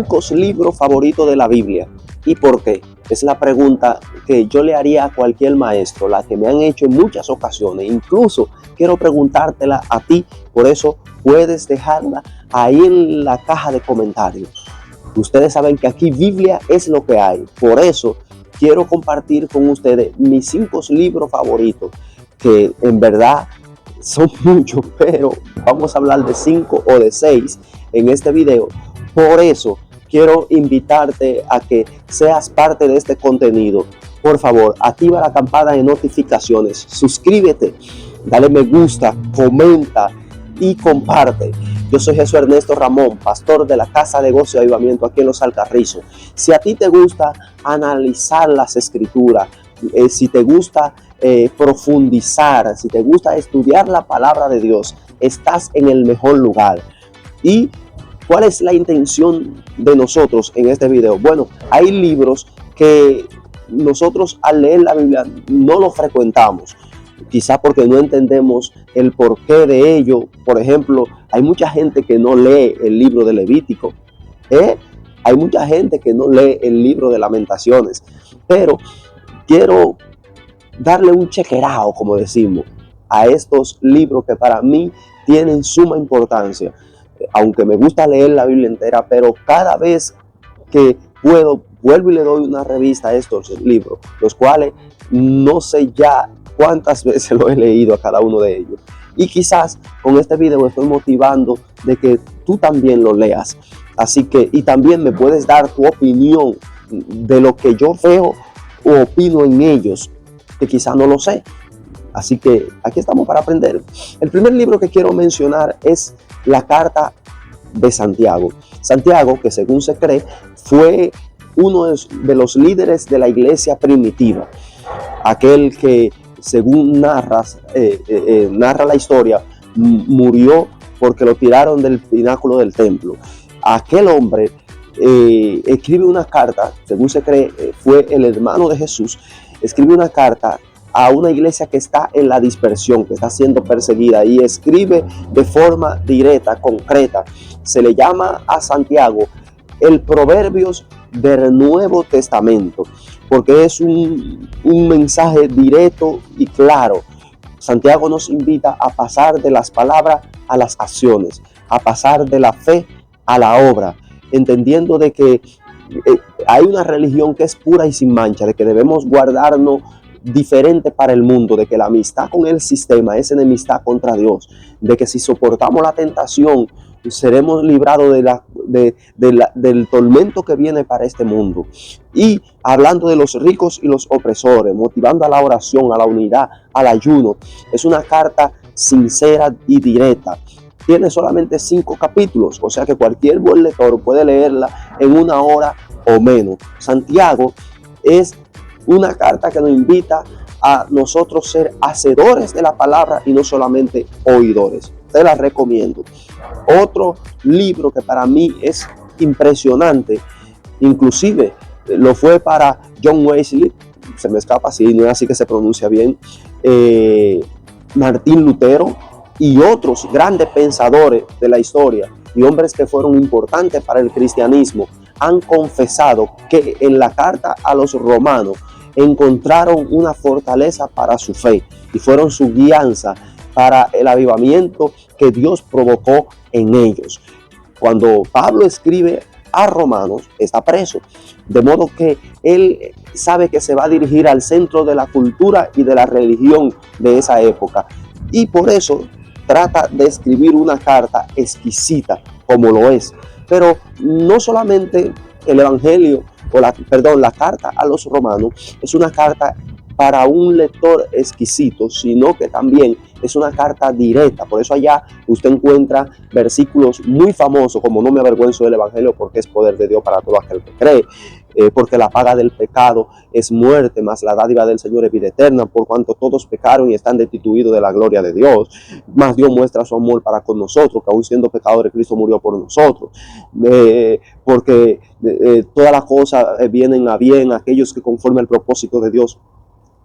5 libros favoritos de la Biblia. ¿Y por qué? Es la pregunta que yo le haría a cualquier maestro, la que me han hecho en muchas ocasiones. Incluso quiero preguntártela a ti, por eso puedes dejarla ahí en la caja de comentarios. Ustedes saben que aquí Biblia es lo que hay. Por eso quiero compartir con ustedes mis 5 libros favoritos, que en verdad son muchos, pero vamos a hablar de 5 o de 6 en este video. Por eso quiero invitarte a que seas parte de este contenido. Por favor, activa la campana de notificaciones, suscríbete, dale me gusta, comenta y comparte. Yo soy Jesús Ernesto Ramón, pastor de la Casa de Gozo y Avivamiento aquí en Los Alcarrizos. Si a ti te gusta analizar las escrituras, si te gusta profundizar, si te gusta estudiar la palabra de Dios, estás en el mejor lugar. ¿Y cuál es la intención de nosotros en este video? Bueno, hay libros que nosotros al leer la Biblia no los frecuentamos, quizá porque no entendemos el porqué de ello. Por ejemplo, hay mucha gente que no lee el libro de Levítico, hay mucha gente que no lee el libro de Lamentaciones, pero quiero darle un chequerao, como decimos, a estos libros que para mí tienen suma importancia. Aunque me gusta leer la Biblia entera, pero cada vez que puedo, vuelvo y le doy una revista a estos libros, los cuales no sé ya cuántas veces lo he leído a cada uno de ellos. Y quizás con este video estoy motivando de que tú también lo leas. Así que, y también me puedes dar tu opinión de lo que yo veo o opino en ellos, que quizás no lo sé. Así que aquí estamos para aprender. El primer libro que quiero mencionar es la Carta de Santiago. Santiago, que según se cree, fue uno de los líderes de la iglesia primitiva. Aquel que, según narra la historia, murió porque lo tiraron del pináculo del templo. Aquel hombre escribe una carta, según se cree, fue el hermano de Jesús, escribe una carta a una iglesia que está en la dispersión, que está siendo perseguida, y escribe de forma directa, concreta. Se le llama a Santiago el Proverbios del Nuevo Testamento, porque es un mensaje directo y claro. Santiago nos invita a pasar de las palabras a las acciones, a pasar de la fe a la obra, entendiendo de que hay una religión que es pura y sin mancha, de que debemos guardarnos diferente para el mundo, de que la amistad con el sistema es enemistad contra Dios, de que si soportamos la tentación seremos librados del tormento que viene para este mundo. Y hablando de los ricos y los opresores, motivando a la oración, a la unidad, al ayuno. Es una carta sincera y directa. Tiene solamente 5 capítulos, o sea que cualquier buen lector puede leerla en 1 hora o menos. Santiago es una carta que nos invita a nosotros ser hacedores de la palabra y no solamente oidores. Te la recomiendo. Otro libro que para mí es impresionante, inclusive lo fue para John Wesley, se me escapa si no es así que se pronuncia bien, Martín Lutero y otros grandes pensadores de la historia y hombres que fueron importantes para el cristianismo, han confesado que en la carta a los romanos encontraron una fortaleza para su fe y fueron su guianza para el avivamiento que Dios provocó en ellos. Cuando Pablo escribe a Romanos, está preso, de modo que él sabe que se va a dirigir al centro de la cultura y de la religión de esa época, y por eso trata de escribir una carta exquisita como lo es. Pero no solamente el evangelio la carta a los romanos es una carta para un lector exquisito, sino que también es una carta directa. Por eso allá usted encuentra versículos muy famosos como: no me avergüenzo del evangelio porque es poder de Dios para todo aquel que cree, porque la paga del pecado es muerte, mas la dádiva del Señor es vida eterna, por cuanto todos pecaron y están destituidos de la gloria de Dios, mas Dios muestra su amor para con nosotros, que aun siendo pecadores Cristo murió por nosotros, porque todas las cosas vienen a bien a aquellos que conforme al propósito de Dios,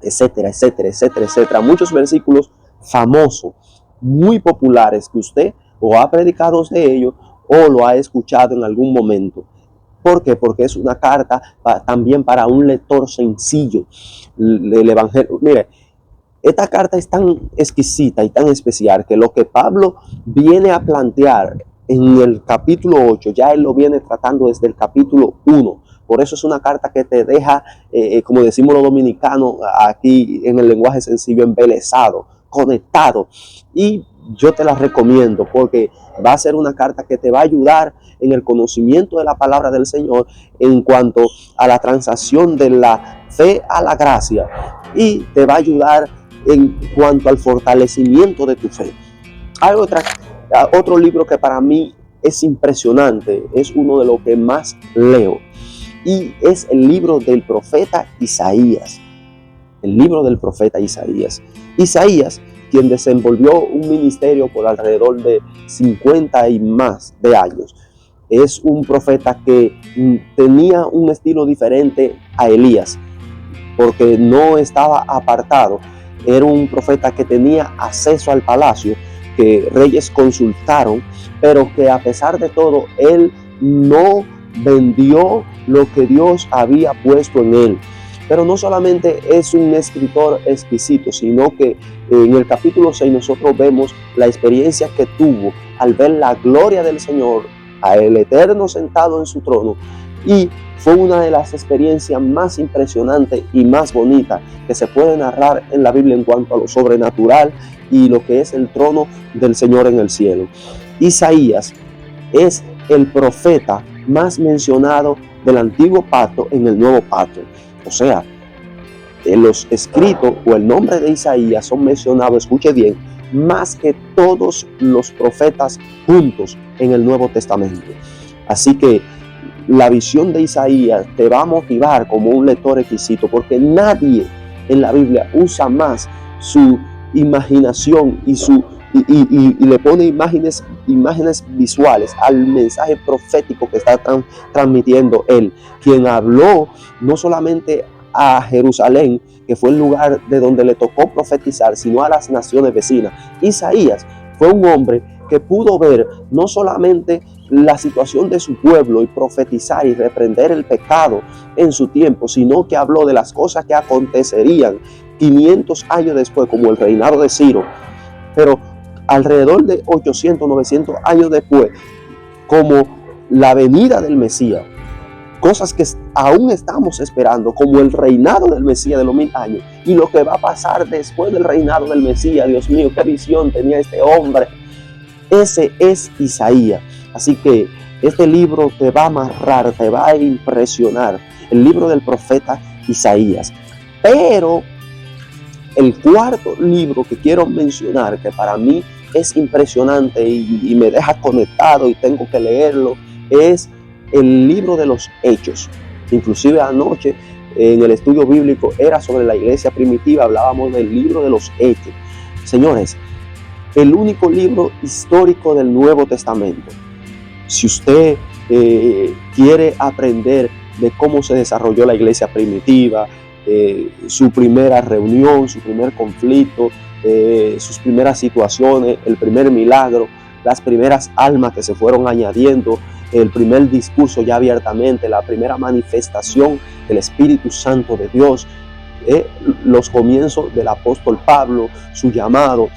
etcétera, etcétera, etcétera, etcétera. Muchos versículos famosos, muy populares, que usted o ha predicado de ellos o lo ha escuchado en algún momento. ¿Por qué? Porque es una carta también para un lector sencillo del Evangelio. Mire, esta carta es tan exquisita y tan especial que lo que Pablo viene a plantear en el capítulo 8, ya él lo viene tratando desde el capítulo 1. Por eso es una carta que te deja, como decimos los dominicanos aquí en el lenguaje sencillo, embelesado, conectado. Y yo te la recomiendo porque va a ser una carta que te va a ayudar en el conocimiento de la palabra del Señor en cuanto a la transacción de la fe a la gracia, y te va a ayudar en cuanto al fortalecimiento de tu fe. Hay otro libro que para mí es impresionante, es uno de los que más leo, y es el libro del profeta Isaías. El libro del profeta Isaías. Isaías, quien desenvolvió un ministerio por alrededor de 50 y más de años, es un profeta que tenía un estilo diferente a Elías, porque no estaba apartado. Era un profeta que tenía acceso al palacio, que reyes consultaron, pero que a pesar de todo, él no vendió lo que Dios había puesto en él. Pero no solamente es un escritor exquisito, sino que en el capítulo 6 nosotros vemos la experiencia que tuvo al ver la gloria del Señor, al Eterno sentado en su trono, y fue una de las experiencias más impresionantes y más bonitas que se puede narrar en la Biblia en cuanto a lo sobrenatural y lo que es el trono del Señor en el cielo. Isaías es el profeta más mencionado del antiguo pacto en el nuevo pacto. O sea, en los escritos o el nombre de Isaías son mencionados, escuche bien, más que todos los profetas juntos en el Nuevo Testamento. Así que la visión de Isaías te va a motivar como un lector exquisito, porque nadie en la Biblia usa más su imaginación y le pone imágenes visuales al mensaje profético que está transmitiendo él, quien habló no solamente a Jerusalén, que fue el lugar de donde le tocó profetizar, sino a las naciones vecinas. Isaías fue un hombre que pudo ver no solamente la situación de su pueblo y profetizar y reprender el pecado en su tiempo, sino que habló de las cosas que acontecerían 500 años después, como el reinado de Ciro, pero alrededor de 800, 900 años después, como la venida del Mesías, cosas que aún estamos esperando, como el reinado del Mesías de los 1000 años, y lo que va a pasar después del reinado del Mesías. Dios mío, qué visión tenía este hombre. Ese es Isaías. Así que este libro te va a amarrar, te va a impresionar, el libro del profeta Isaías. Pero el cuarto libro que quiero mencionar, que para mí es impresionante y me deja conectado y tengo que leerlo, es el libro de los Hechos. Inclusive anoche en el estudio bíblico era sobre la iglesia primitiva, hablábamos del libro de los Hechos. Señores, el único libro histórico del Nuevo Testamento. Si usted quiere aprender de cómo se desarrolló la iglesia primitiva, su primera reunión, su primer conflicto, sus primeras situaciones, el primer milagro, las primeras almas que se fueron añadiendo, el primer discurso ya abiertamente, la primera manifestación del Espíritu Santo de Dios, los comienzos del apóstol Pablo, su llamado,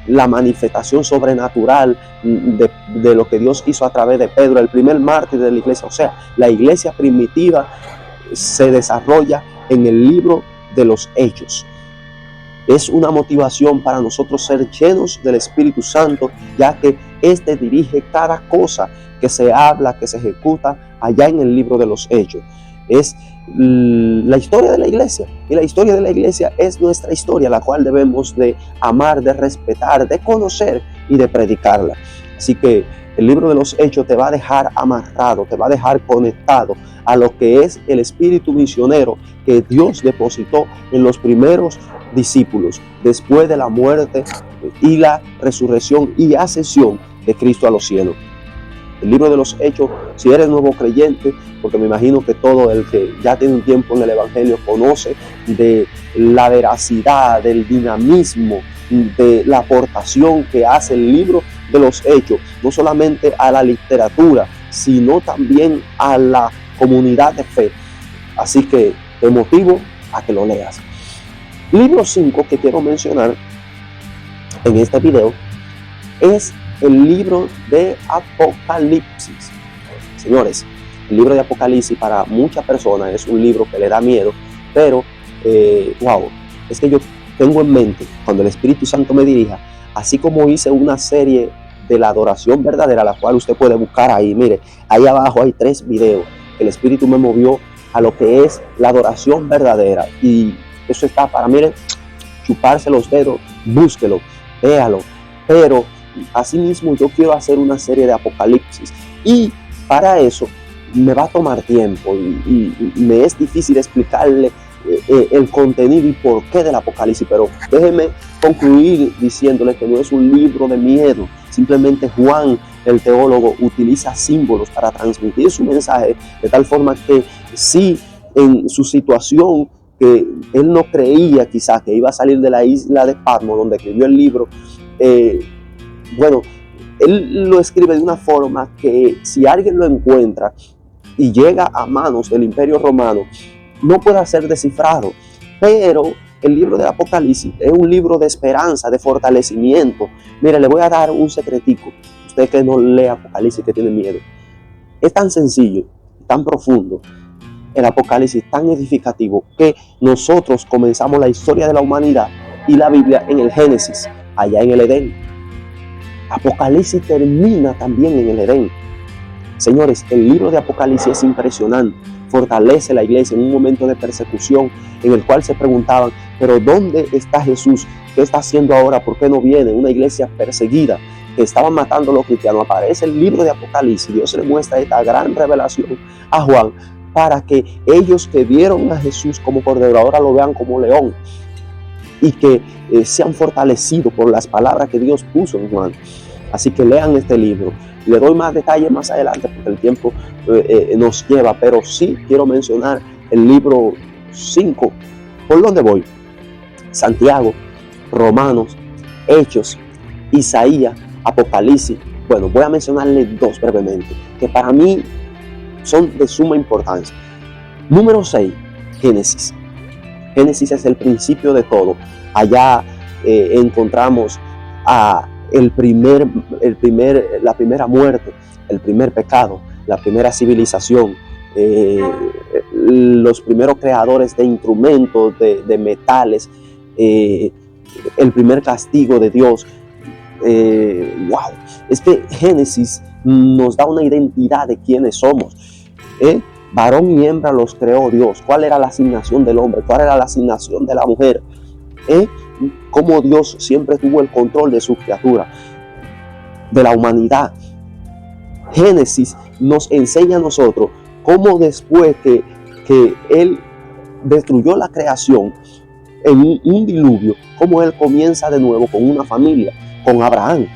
la manifestación sobrenatural de lo que Dios hizo a través de Pedro, el primer mártir de la iglesia. O sea, la iglesia primitiva se desarrolla en el libro de los Hechos. Es una motivación para nosotros ser llenos del Espíritu Santo, ya que este dirige cada cosa que se habla, que se ejecuta allá en el libro de los Hechos. Es la historia de la iglesia, y la historia de la iglesia es nuestra historia, la cual debemos de amar, de respetar, de conocer y de predicarla. Así que el libro de los Hechos te va a dejar amarrado, te va a dejar conectado a lo que es el espíritu misionero que Dios depositó en los primeros discípulos después de la muerte y la resurrección y ascensión de Cristo a los cielos. El libro de los Hechos, si eres nuevo creyente, porque me imagino que todo el que ya tiene un tiempo en el Evangelio conoce de la veracidad, del dinamismo, de la aportación que hace el libro de los Hechos, no solamente a la literatura, sino también a la comunidad de fe. Así que te motivo a que lo leas. Libro 5 que quiero mencionar en este video es el libro de Apocalipsis. Señores, el libro de Apocalipsis para muchas personas es un libro que le da miedo, pero wow, es que yo tengo en mente, cuando el Espíritu Santo me dirija, así como hice una serie de la adoración verdadera, la cual usted puede buscar ahí, mire, ahí abajo hay 3 videos, el Espíritu me movió a lo que es la adoración verdadera, y eso está para, mire, chuparse los dedos, búsquelo, véalo, pero asimismo yo quiero hacer una serie de Apocalipsis, y para eso me va a tomar tiempo y me es difícil explicarle el contenido y por qué del Apocalipsis, pero déjeme concluir diciéndole que no es un libro de miedo. Simplemente Juan, el teólogo, utiliza símbolos para transmitir su mensaje de tal forma que si en su situación, que él no creía quizás que iba a salir de la isla de Patmos donde escribió el libro, bueno, él lo escribe de una forma que si alguien lo encuentra y llega a manos del Imperio Romano, no puede ser descifrado. Pero el libro del Apocalipsis es un libro de esperanza, de fortalecimiento. Mire, le voy a dar un secretico. Usted que no lee Apocalipsis, que tiene miedo. Es tan sencillo, tan profundo, el Apocalipsis tan edificativo, que nosotros comenzamos la historia de la humanidad y la Biblia en el Génesis, allá en el Edén. Apocalipsis termina también en el Edén. Señores, el libro de Apocalipsis es impresionante. Fortalece la iglesia en un momento de persecución en el cual se preguntaban, pero ¿dónde está Jesús? ¿Qué está haciendo ahora? ¿Por qué no viene? Una iglesia perseguida que estaban matando a los cristianos. Aparece el libro de Apocalipsis. Dios le muestra esta gran revelación a Juan para que ellos que vieron a Jesús como cordero ahora lo vean como león y que sean fortalecidos por las palabras que Dios puso en Juan. Así que lean este libro. Le doy más detalles más adelante porque el tiempo nos lleva, pero sí quiero mencionar el libro 5. ¿Por dónde voy? Santiago, Romanos, Hechos, Isaías, Apocalipsis. Bueno, voy a mencionarles 2 brevemente, que para mí son de suma importancia. Número 6, Génesis. Génesis es el principio de todo. Allá encontramos a la primera muerte, el primer pecado, la primera civilización, los primeros creadores de instrumentos, de metales, el primer castigo de Dios. Wow, es que Génesis nos da una identidad de quiénes somos. Varón y hembra los creó Dios. ¿Cuál era la asignación del hombre? ¿Cuál era la asignación de la mujer? Cómo Dios siempre tuvo el control de su criatura, de la humanidad. Génesis nos enseña a nosotros cómo después que Él destruyó la creación en un diluvio, cómo Él comienza de nuevo con una familia, con Abraham.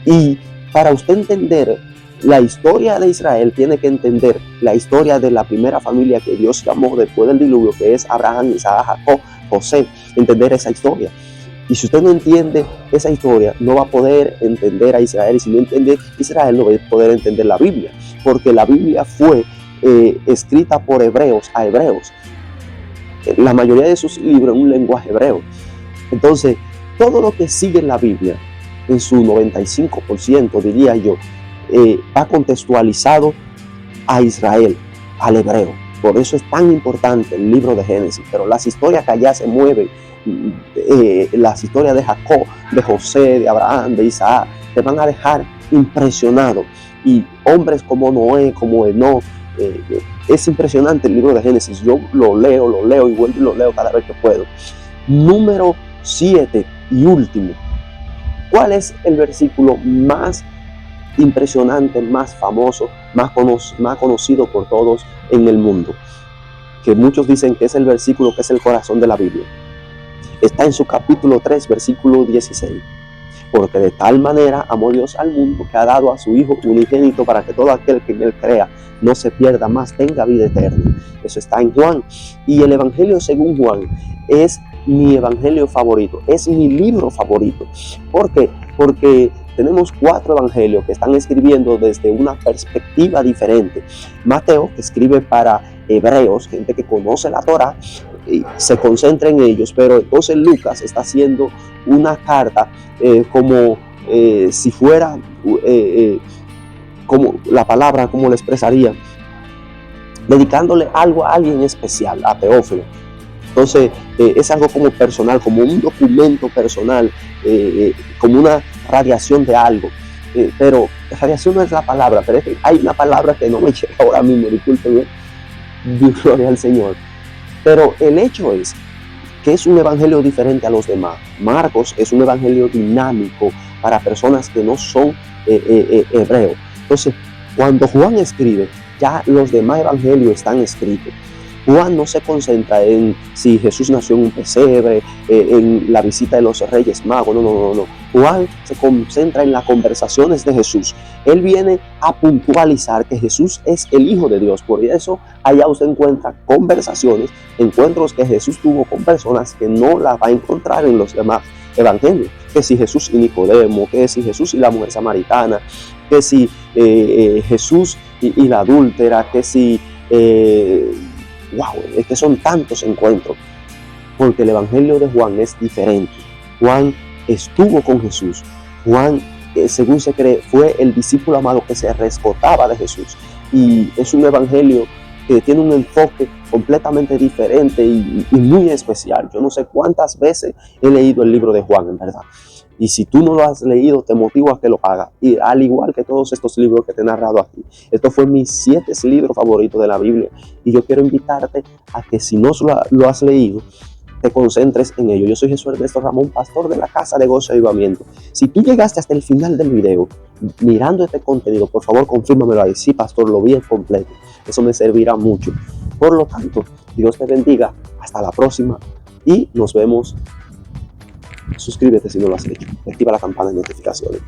Y para usted entender la historia de Israel, tiene que entender la historia de la primera familia que Dios llamó después del diluvio, que es Abraham, Isaac, Jacob, José. Entender esa historia. Y si usted no entiende esa historia, no va a poder entender a Israel. Y si no entiende Israel, no va a poder entender la Biblia. Porque la Biblia fue escrita por hebreos a hebreos. La mayoría de sus libros en un lenguaje hebreo. Entonces, todo lo que sigue en la Biblia, en su 95%, diría yo, va contextualizado a Israel, al hebreo. Por eso es tan importante el libro de Génesis. Pero las historias que allá se mueven, las historias de Jacob, de José, de Abraham, de Isaac, te van a dejar impresionado. Y hombres como Noé, como Enoc, es impresionante el libro de Génesis. Yo lo leo y vuelvo y lo leo cada vez que puedo. Número 7 y último. ¿Cuál es el versículo más impresionante, más famoso, más conocido por todos en el mundo? Que muchos dicen que es el versículo que es el corazón de la Biblia. Está en su capítulo 3, versículo 16. Porque de tal manera amó Dios al mundo que ha dado a su Hijo unigénito para que todo aquel que en él crea no se pierda, más tenga vida eterna. Eso está en Juan. Y el Evangelio según Juan es mi evangelio favorito, es mi libro favorito. ¿Por qué? Porque tenemos 4 evangelios que están escribiendo desde una perspectiva diferente. Mateo, que escribe para hebreos, gente que conoce la Torá, y se concentra en ellos, pero entonces Lucas está haciendo una carta como si fuera, como la palabra, como le expresaría, dedicándole algo a alguien especial, a Teófilo. Entonces es algo como personal, como un documento personal, como una radiación de algo. Pero radiación no es la palabra, pero es que hay una palabra que no me llega ahora mismo, discúlpenme, gloria al Señor. Pero el hecho es que es un evangelio diferente a los demás. Marcos es un evangelio dinámico para personas que no son hebreos. Entonces, cuando Juan escribe, ya los demás evangelios están escritos. Juan no se concentra en si Jesús nació en un pesebre, en la visita de los reyes magos, no. Juan se concentra en las conversaciones de Jesús. Él viene a puntualizar que Jesús es el Hijo de Dios. Por eso allá usted encuentra conversaciones, encuentros que Jesús tuvo con personas que no las va a encontrar en los demás evangelios. Que si Jesús y Nicodemo, que si Jesús y la mujer samaritana, que si Jesús y la adúltera, que si... wow, es que son tantos encuentros, porque el evangelio de Juan es diferente. Juan estuvo con Jesús. Juan, según se cree, fue el discípulo amado que se rescataba de Jesús. Y es un evangelio que tiene un enfoque completamente diferente y muy especial. Yo no sé cuántas veces he leído el libro de Juan, en verdad. Y si tú no lo has leído, te motivo a que lo hagas. Y al igual que todos estos libros que te he narrado aquí. Estos fueron mis 7 libros favoritos de la Biblia. Y yo quiero invitarte a que si no lo has leído, te concentres en ello. Yo soy Jesús Ernesto Ramón, pastor de la Casa de Gozo y Avivamiento. Si tú llegaste hasta el final del video, mirando este contenido, por favor, confírmamelo ahí. Sí, pastor, lo vi en completo. Eso me servirá mucho. Por lo tanto, Dios te bendiga. Hasta la próxima. Y nos vemos. Suscríbete si no lo has hecho. Activa la campana de notificaciones.